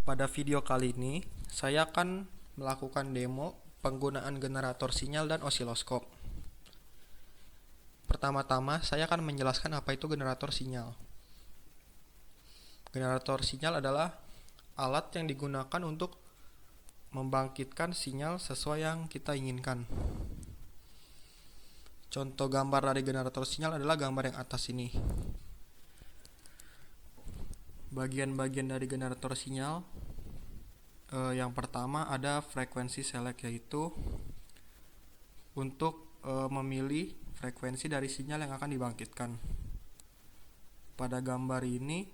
Pada video kali ini, saya akan melakukan demo penggunaan generator sinyal dan osiloskop. Pertama-tama, saya akan menjelaskan apa itu generator sinyal. Generator sinyal adalah alat yang digunakan untuk membangkitkan sinyal sesuai yang kita inginkan. Contoh gambar dari generator sinyal adalah gambar yang atas ini. Bagian-bagian dari generator sinyal, yang pertama ada frekuensi select, yaitu untuk memilih frekuensi dari sinyal yang akan dibangkitkan. Pada gambar ini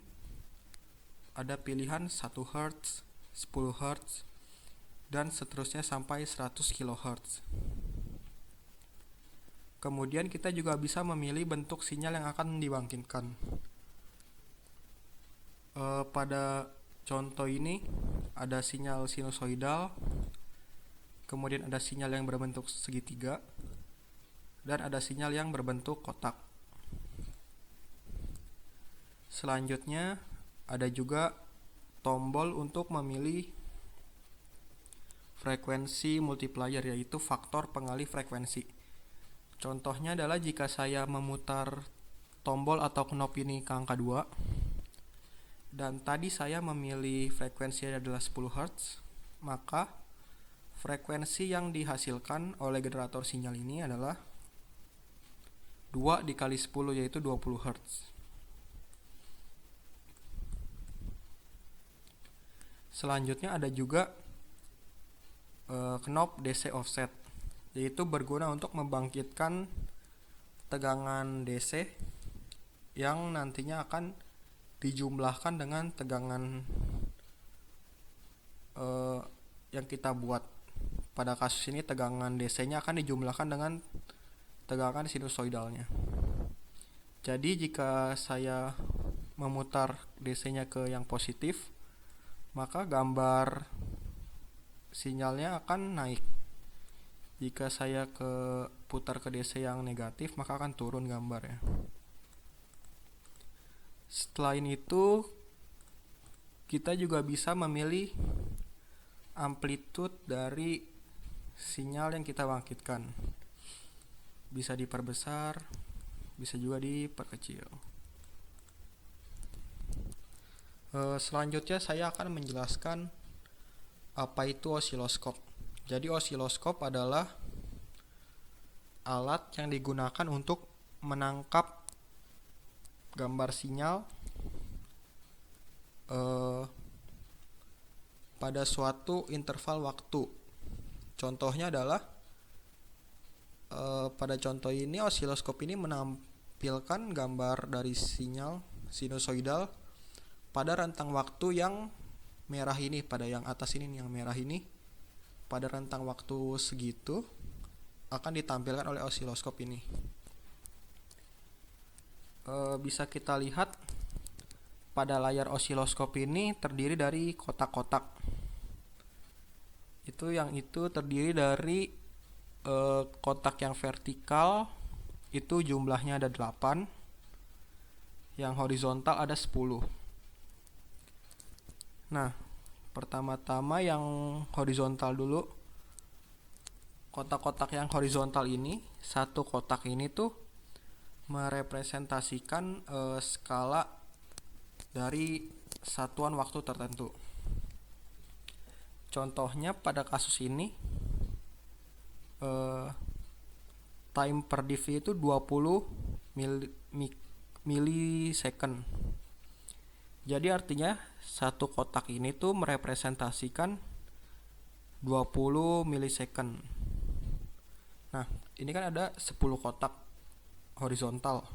ada pilihan 1 Hz, 10 Hz, dan seterusnya sampai 100 kHz. Kemudian kita juga bisa memilih bentuk sinyal yang akan dibangkitkan. Pada contoh ini ada sinyal sinusoidal, kemudian ada sinyal yang berbentuk segitiga, dan ada sinyal yang berbentuk kotak. Selanjutnya ada juga tombol untuk memilih frekuensi multiplier, yaitu faktor pengalih frekuensi. Contohnya adalah jika saya memutar tombol atau knob ini ke angka 2, dan tadi saya memilih frekuensi adalah 10 Hz, maka frekuensi yang dihasilkan oleh generator sinyal ini adalah 2 dikali 10, yaitu 20 Hz. Selanjutnya ada juga knob DC offset, yaitu berguna untuk membangkitkan tegangan DC yang nantinya akan dijumlahkan dengan tegangan yang kita buat. Pada kasus ini tegangan DC-nya akan dijumlahkan dengan tegangan sinusoidalnya. Jadi jika saya memutar DC-nya ke yang positif, maka gambar sinyalnya akan naik. Jika saya putar ke DC yang negatif, maka akan turun gambarnya. Selain itu, kita juga bisa memilih amplitude dari sinyal yang kita bangkitkan. Bisa diperbesar, bisa juga diperkecil. Selanjutnya saya akan menjelaskan apa itu osiloskop. Jadi osiloskop adalah alat yang digunakan untuk menangkap gambar sinyal pada suatu interval waktu. Contohnya adalah pada contoh ini osiloskop ini menampilkan gambar dari sinyal sinusoidal pada rentang waktu yang merah ini, pada yang atas ini yang merah ini. Pada rentang waktu segitu akan ditampilkan oleh osiloskop ini. Bisa kita lihat pada layar osiloskop ini terdiri dari kotak-kotak. Itu terdiri dari kotak yang vertikal itu jumlahnya ada 8, yang horizontal ada 10. Nah, pertama-tama yang horizontal dulu. Kotak-kotak yang horizontal ini, satu kotak ini tuh merepresentasikan skala dari satuan waktu tertentu. Contohnya pada kasus ini time per div itu 20 milisecond. Jadi artinya satu kotak ini tuh merepresentasikan 20 milisecond. Nah, ini kan ada 10 kotak horizontal.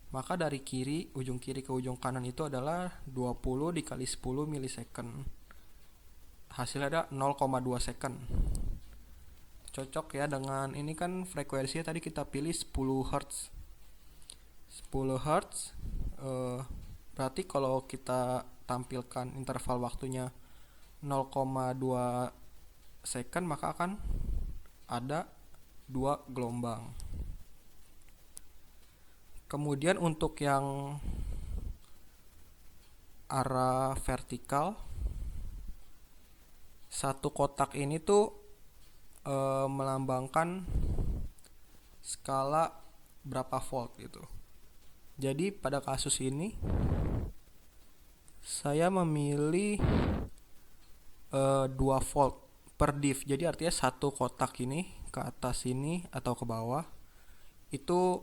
Maka dari ujung kiri ke ujung kanan itu adalah 20 dikali 10 milisecond. Hasilnya ada 0,2 second. Cocok ya dengan ini kan frekuensinya tadi kita pilih 10 Hz. 10 Hz berarti kalau kita tampilkan interval waktunya 0,2 second, maka akan ada 2 gelombang. Kemudian untuk yang arah vertikal Satu kotak ini tuh melambangkan skala berapa volt gitu. Jadi pada kasus ini saya memilih 2 volt per div. Jadi artinya satu kotak ini ke atas ini atau ke bawah itu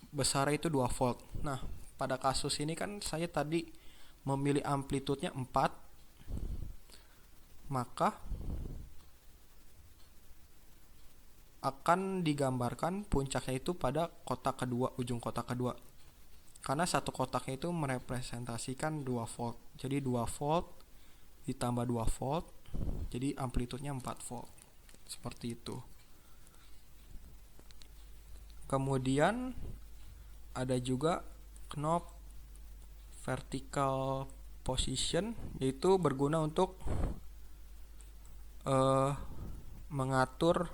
besarnya itu 2 volt. Nah, pada kasus ini kan saya tadi memilih amplitudenya 4, maka akan digambarkan puncaknya itu pada kotak kedua, ujung kotak kedua. Karena satu kotaknya itu merepresentasikan 2 volt. Jadi 2 volt ditambah 2 volt, jadi amplitudenya 4 volt. Seperti itu. Kemudian ada juga knob vertical position, yaitu berguna untuk mengatur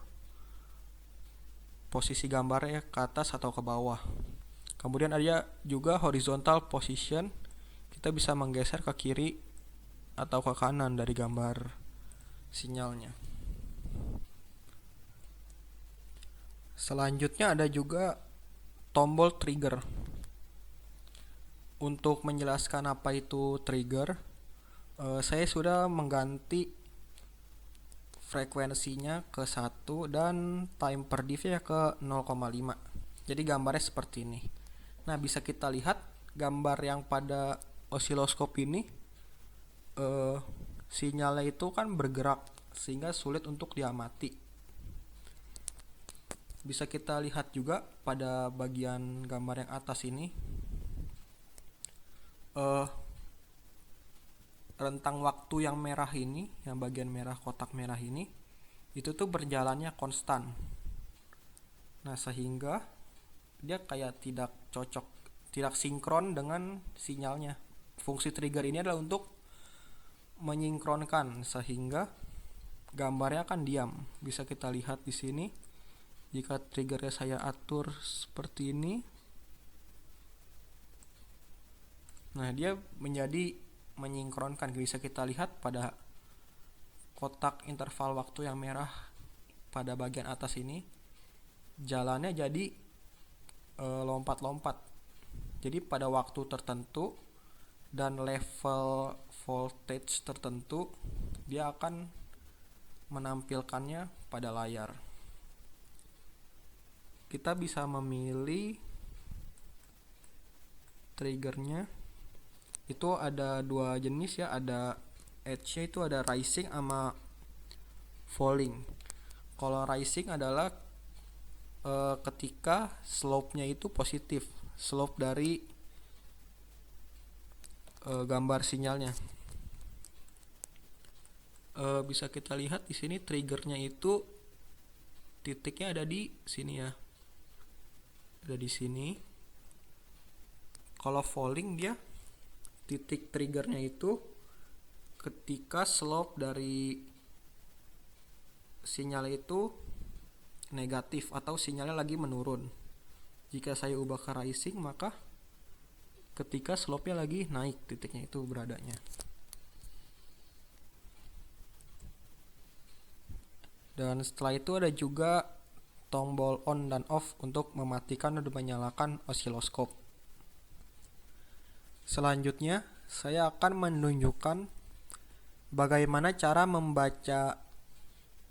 posisi gambarnya ke atas atau ke bawah. Kemudian ada juga horizontal position, kita bisa menggeser ke kiri atau ke kanan dari gambar sinyalnya. Selanjutnya ada juga tombol trigger. Untuk menjelaskan apa itu trigger, saya sudah mengganti frekuensinya ke 1 dan time per div-nya ke 0,5. Jadi gambarnya seperti ini. Nah, bisa kita lihat gambar yang pada osiloskop ini sinyalnya itu kan bergerak sehingga sulit untuk diamati. Bisa kita lihat juga pada bagian gambar yang atas ini rentang waktu yang merah ini, yang bagian merah, kotak merah ini, itu tuh berjalannya konstan. Nah, sehingga dia kayak tidak cocok, tidak sinkron dengan sinyalnya. Fungsi trigger ini adalah untuk menyinkronkan sehingga gambarnya akan diam. Bisa kita lihat di sini. Jika triggernya saya atur seperti ini, nah dia menjadi menyinkronkan. Bisa kita lihat pada kotak interval waktu yang merah pada bagian atas ini, jalannya jadi lompat-lompat. Jadi pada waktu tertentu dan level voltage tertentu, dia akan menampilkannya pada layar. Kita bisa memilih triggernya. Itu ada 2 jenis ya, ada edge-nya itu ada rising sama falling. Kalau rising adalah ketika slope-nya itu positif, slope dari gambar sinyalnya. Bisa kita lihat di sini triggernya itu titiknya ada di sini ya, ada di sini. Kalau falling dia titik triggernya itu ketika slope dari sinyal itu negatif atau sinyalnya lagi menurun. Jika saya ubah ke rising, maka ketika slope-nya lagi naik, titiknya itu beradanya. Dan setelah itu ada juga tombol on dan off untuk mematikan dan menyalakan osiloskop. Selanjutnya, saya akan menunjukkan bagaimana cara membaca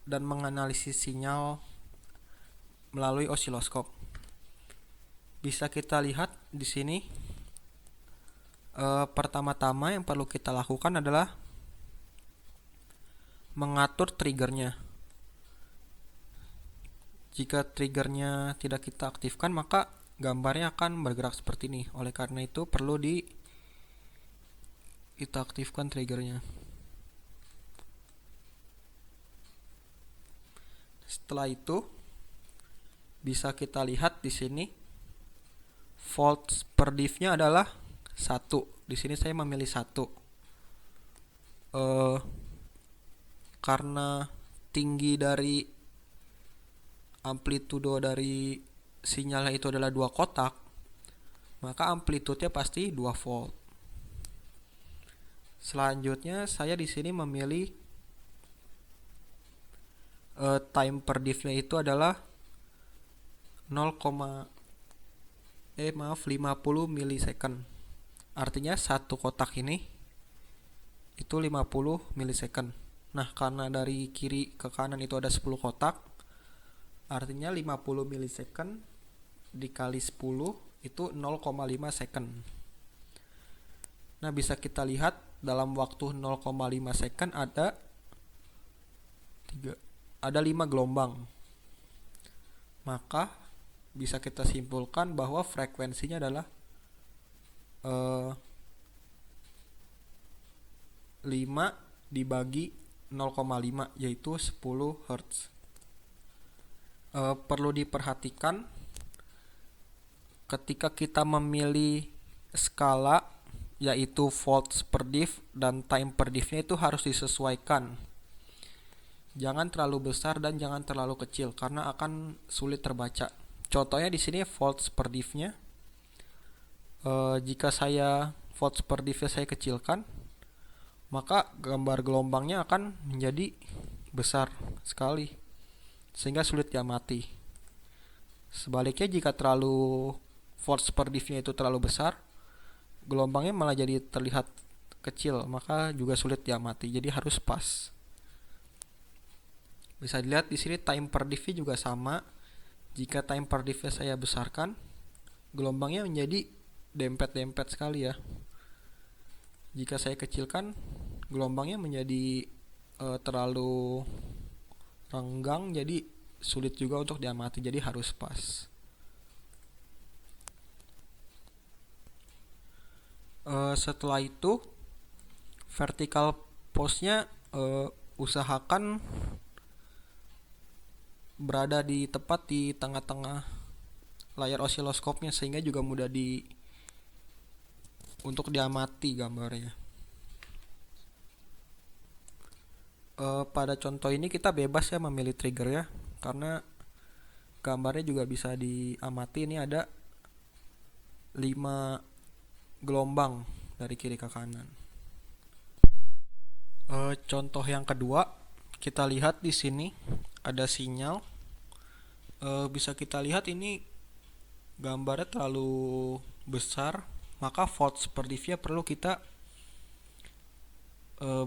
dan menganalisis sinyal melalui osiloskop. Bisa kita lihat di sini. Pertama-tama yang perlu kita lakukan adalah mengatur triggernya. Jika triggernya tidak kita aktifkan, maka gambarnya akan bergerak seperti ini. Oleh karena itu perlu kita aktifkan triggernya. Setelah itu bisa kita lihat di sini volt per div-nya adalah 1. Di sini saya memilih 1. Karena tinggi dari amplitudo dari sinyalnya itu adalah 2 kotak, maka amplitudenya pasti 2 volt. Selanjutnya saya di sini memilih time per diff-nya itu adalah 50 milisecond. Artinya satu kotak ini itu 50 milisecond. Nah, karena dari kiri ke kanan itu ada 10 kotak, artinya 50 milisecond dikali 10 itu 0,5 second. Nah, bisa kita lihat dalam waktu 0,5 second ada 5 gelombang. Maka bisa kita simpulkan bahwa frekuensinya adalah 5 dibagi 0,5 yaitu 10 Hz. Perlu diperhatikan ketika kita memilih skala yaitu volts per diff dan time per diff-nya itu harus disesuaikan. Jangan terlalu besar dan jangan terlalu kecil karena akan sulit terbaca. Contohnya di sini volts per diff-nya. Jika saya volts per diff-nya saya kecilkan, maka gambar gelombangnya akan menjadi besar sekali sehingga sulit diamati. Sebaliknya jika terlalu volts per diff-nya itu terlalu besar, gelombangnya malah jadi terlihat kecil, maka juga sulit diamati. Jadi harus pas. Bisa dilihat di sini time per diff-nya juga sama. Jika time per diff-nya saya besarkan, gelombangnya menjadi dempet-dempet sekali ya. Jika saya kecilkan, gelombangnya menjadi terlalu renggang, jadi sulit juga untuk diamati. Jadi harus pas. Setelah itu, vertical pose-nya usahakan berada di tepat di tengah-tengah layar osiloskopnya sehingga juga mudah untuk diamati gambarnya. Pada contoh ini kita bebas ya memilih trigger ya, karena gambarnya juga bisa diamati. Ini ada 5 gelombang dari kiri ke kanan. Contoh yang kedua, kita lihat di sini ada sinyal. Bisa kita lihat ini gambarnya terlalu besar, maka volts per diff-nya perlu kita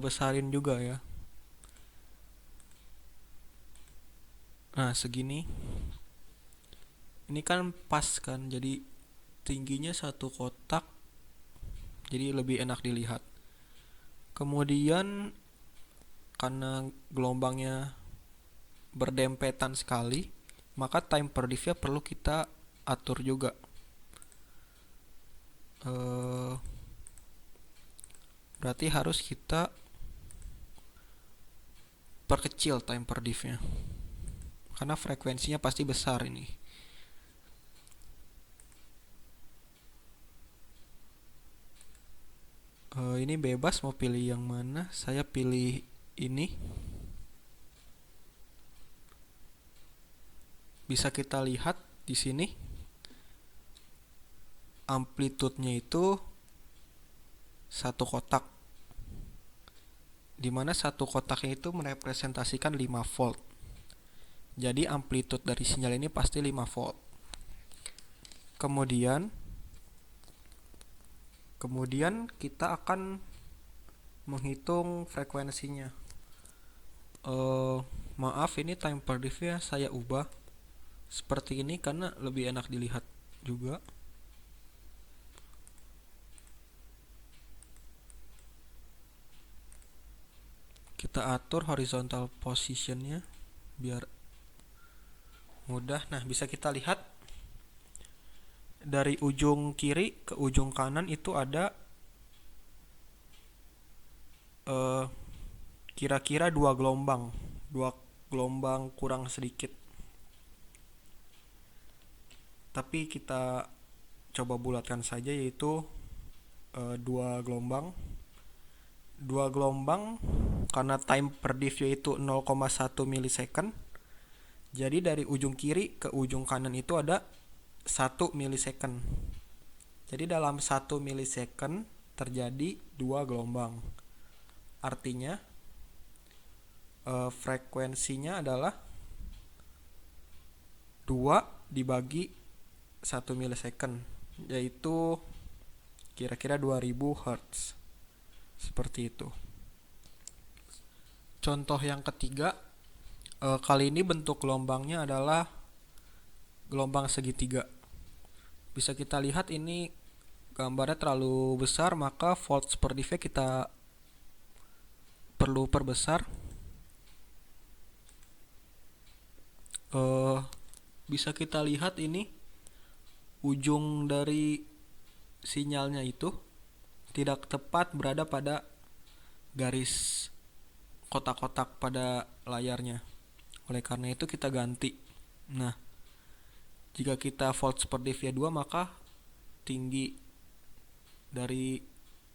besarin juga ya. Nah, segini. Ini kan pas kan, jadi tingginya satu kotak, jadi lebih enak dilihat. Kemudian karena gelombangnya berdempetan sekali, maka time per diff-nya perlu kita atur juga. Berarti harus kita perkecil time per diff-nya, karena frekuensinya pasti besar ini. Ini bebas mau pilih yang mana. Saya pilih ini. Bisa kita lihat di sini amplitudenya itu satu kotak, dimana satu kotaknya itu merepresentasikan 5 volt. Jadi amplitude dari sinyal ini pasti 5 volt. Kemudian kita akan menghitung frekuensinya. Maaf, ini time per diff-nya saya ubah seperti ini karena lebih enak dilihat juga. Kita atur horizontal positionnya biar mudah. Nah, bisa kita lihat dari ujung kiri ke ujung kanan itu ada kira-kira 2 gelombang kurang sedikit. Tapi kita coba bulatkan saja, yaitu 2 gelombang. 2 gelombang karena time per diff yaitu 0,1 milisecond. Jadi dari ujung kiri ke ujung kanan itu ada 1 milisecond. Jadi dalam 1 milisecond terjadi 2 gelombang. Artinya frekuensinya adalah 2 dibagi 1 milisecond, yaitu kira-kira 2000 Hz. Seperti itu. Contoh yang ketiga, kali ini bentuk gelombangnya adalah gelombang segitiga. Bisa kita lihat ini gambarnya terlalu besar, maka volts per dV kita perlu perbesar. Bisa kita lihat ini ujung dari sinyalnya itu tidak tepat berada pada garis kotak-kotak pada layarnya. Oleh karena itu kita ganti. Nah, jika kita volts per dV 2, maka tinggi dari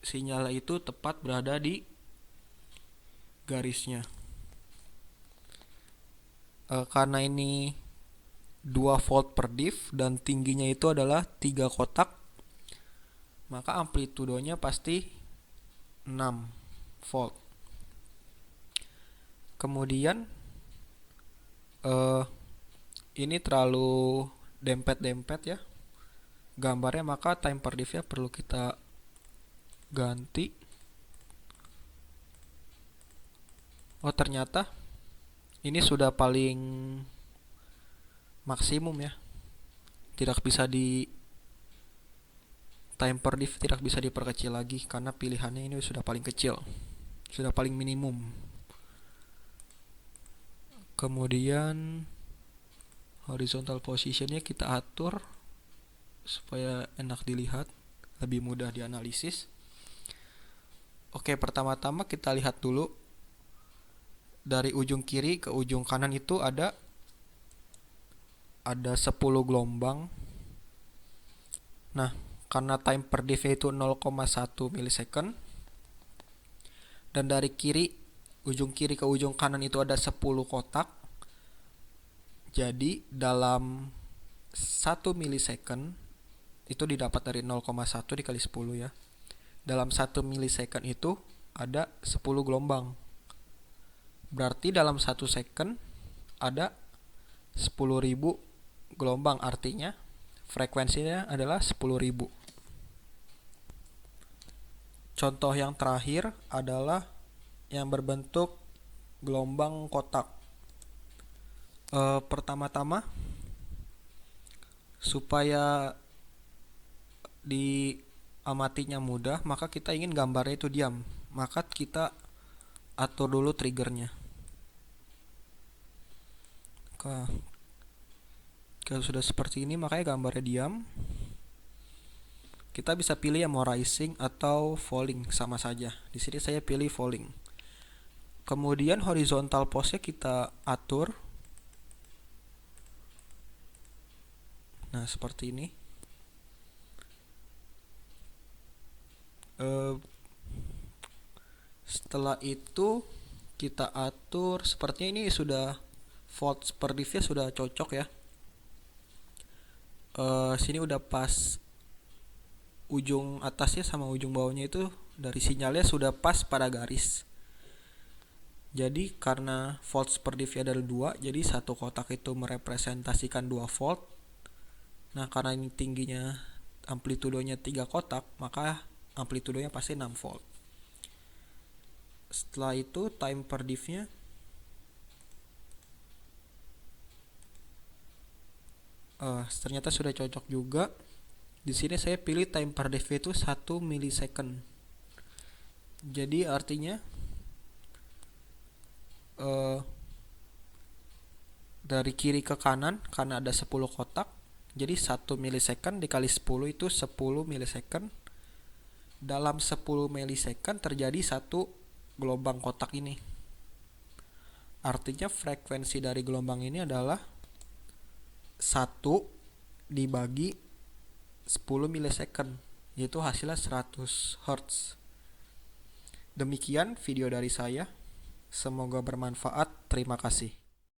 sinyal itu tepat berada di garisnya. Karena ini 2 volt per div dan tingginya itu adalah 3 kotak, maka amplitudonya pasti 6 volt. Kemudian ini terlalu dempet-dempet ya gambarnya, maka time per div nya perlu kita ganti. Oh, ternyata ini sudah paling maksimum ya, tidak bisa di time per div tidak bisa diperkecil lagi karena pilihannya ini sudah paling kecil, sudah paling minimum. Kemudian horizontal positionnya kita atur supaya enak dilihat, lebih mudah dianalisis. Oke, pertama-tama kita lihat dulu dari ujung kiri ke ujung kanan itu ada 10 gelombang. Nah, karena time per div itu 0,1 milisecond dan dari ujung kiri ke ujung kanan itu ada 10 kotak. Jadi dalam 1 milisecond itu didapat dari 0,1 dikali 10 ya. Dalam 1 milisecond itu ada 10 gelombang. Berarti dalam 1 second ada 10.000 gelombang, artinya frekuensinya adalah 10.000. Contoh yang terakhir adalah yang berbentuk gelombang kotak. Pertama-tama, supaya diamatinya mudah, maka kita ingin gambarnya itu diam, maka kita atur dulu triggernya. Kalau sudah seperti ini, makanya gambarnya diam. Kita bisa pilih yang mau rising atau falling, sama saja. Di sini saya pilih falling. Kemudian horizontal pose kita atur. Nah, seperti ini. Setelah itu kita atur, sepertinya ini sudah volts per div sudah cocok ya. Sini udah pas, ujung atasnya sama ujung bawahnya itu dari sinyalnya sudah pas pada garis. Jadi karena volts per div adalah 2, jadi satu kotak itu merepresentasikan 2 volt. Nah, karena ini tingginya amplitudonya 3 kotak, maka amplitudonya pasti 6 volt. Setelah itu time per div-nya ternyata sudah cocok juga. Di sini saya pilih time per div itu 1 milisecond. Jadi artinya dari kiri ke kanan, karena ada 10 kotak, jadi 1 milisecond dikali 10 itu 10 milisecond. Dalam 10 milisecond terjadi satu gelombang kotak ini. Artinya frekuensi dari gelombang ini adalah 1 dibagi 10 milisecond, yaitu hasilnya 100 Hz. Demikian video dari saya. Semoga bermanfaat. Terima kasih.